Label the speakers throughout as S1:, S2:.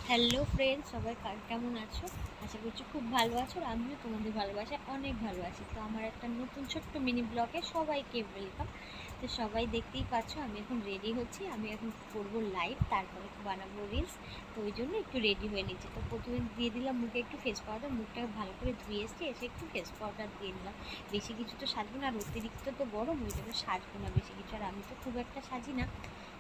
S1: Hello friends, সবাই কেমন আছো? আশা করছি খুব ভালো আছো। আর আমিও তোমাদের ভালোবাসায় অনেক ভালো আছি। তো আমার একটা নতুন ছোট্ট মিনি ব্লগে সবাইকে ওয়েলকাম। তো সবাই দেখতেই পাচ্ছ আমি এখন রেডি হচ্ছি। আমি এখন করবো লাইভ, তারপরে বানাবো রিলস। তো ওই জন্য একটু রেডি হয়ে নিচ্ছি। তো প্রথমে দিয়ে দিলাম মুখে একটু ফেস পাউডার, মুখটাকে ভালো করে ধুয়ে এসে একটু ফেস পাউডার দিয়ে নিলাম। বেশি কিছু তো সাজবো না, আর অতিরিক্ত তো গরম, ওই জন্য সাজবো না বেশি কিছু। আর আমি তো খুব একটা সাজি না,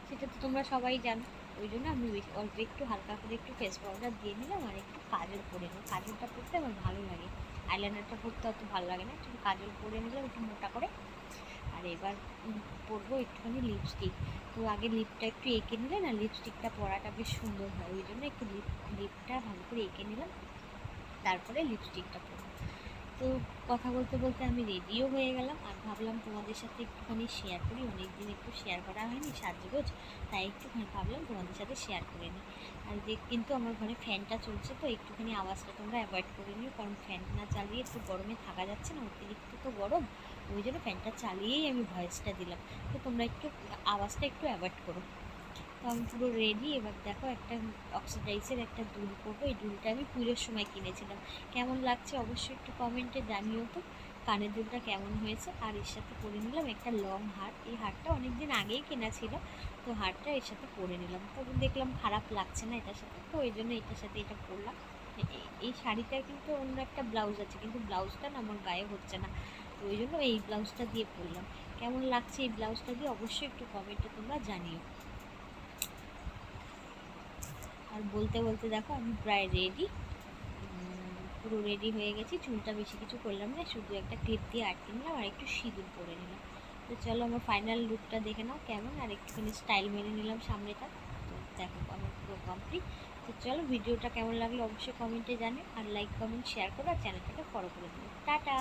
S1: সেটা তো তোমরা সবাই জানো। ওই জন্য আমি অল্প একটু হালকা করে একটু ফেস পাউডার দিয়ে নিলাম, আর একটু কাজল করে নিলাম। কাজলটা পরতে আমার ভালো লাগে, আইলাইনারটা পরতে অত ভালো লাগে না। একটু কাজল করে নিলাম একটু মোটা করে। আর এবার পরবো একটুখানি লিপস্টিক। তো আগে লিপটা একটু এঁকে নিলে না লিপস্টিকটা পরাটা বেশ সুন্দর হয়, ওই জন্য একটু লিপটা ভালো করে এঁকে নিলাম, তারপরে লিপস্টিকটা পরবো। তো কথা বলতে বলতে আমি রেডিও হয়ে গেলাম, আর ভাবলাম তোমাদের সাথে একটুখানি শেয়ার করি। অনেকদিন একটু শেয়ার করা হয়নি সাজগোজ, তাই একটুখানি ভাবলাম তোমাদের সাথে শেয়ার করে নিই। আর কিন্তু আমার ঘরে ফ্যানটা চলছে, তো একটুখানি আওয়াজটা তোমরা অ্যাভয়েড করে নিও, কারণ ফ্যান না চালিয়ে তো গরমে থাকা যাচ্ছে না, অতিরিক্ত তো গরম। ওই জন্য ফ্যানটা চালিয়েই আমি ভয়েসটা দিলাম। তো তোমরা একটু আওয়াজটা একটু অ্যাভয়েড করো। তো আমি পুরো রেডি। এবার দেখো, একটা অক্সিডাইজের একটা দুল করবো। এই দুলটা আমি পুজোর সময় কিনেছিলাম। কেমন লাগছে অবশ্যই একটু কমেন্টে জানিও তো, কানের দুলটা কেমন হয়েছে। আর এর সাথে পরে নিলাম একটা লং হার। এই হারটা অনেক দিন আগেই কেনা ছিল, তো হারটা এর সাথে পরে নিলাম। তো দেখলাম খারাপ লাগছে না এটার সাথে, তো ওই জন্য এটার সাথে এটা পরলাম। এই শাড়িটার কিন্তু অন্য একটা ব্লাউজ আছে, কিন্তু ব্লাউজটা না আমার গায়ে হচ্ছে না, তো ওই জন্য এই ব্লাউজটা দিয়ে পরলাম। কেমন লাগছে এই ব্লাউজটা দিয়ে অবশ্যই একটু কমেন্টে তোমরা জানিও। আর বলতে বলতে দেখো আমি প্রায় রেডি, পুরো রেডি হয়ে গেছি। চুলটা বেশি কিছু করলাম না, শুধু একটা ক্লিপ দিয়ে আটকে নিলাম আর একটু সিঁদুর পরে নিলাম। তো চলো আমার ফাইনাল লুকটা দেখে নাও কেমন, আর একটুখানি স্টাইল মেরে নিলাম সামনেটা। তো দেখো আমার পুরো কমপ্লিট। তো চলো, ভিডিওটা কেমন লাগলো অবশ্যই কমেন্টে জানিও, আর লাইক কমেন্ট শেয়ার করো, আর চ্যানেলটাকে ফলো করে দিও। টাটা।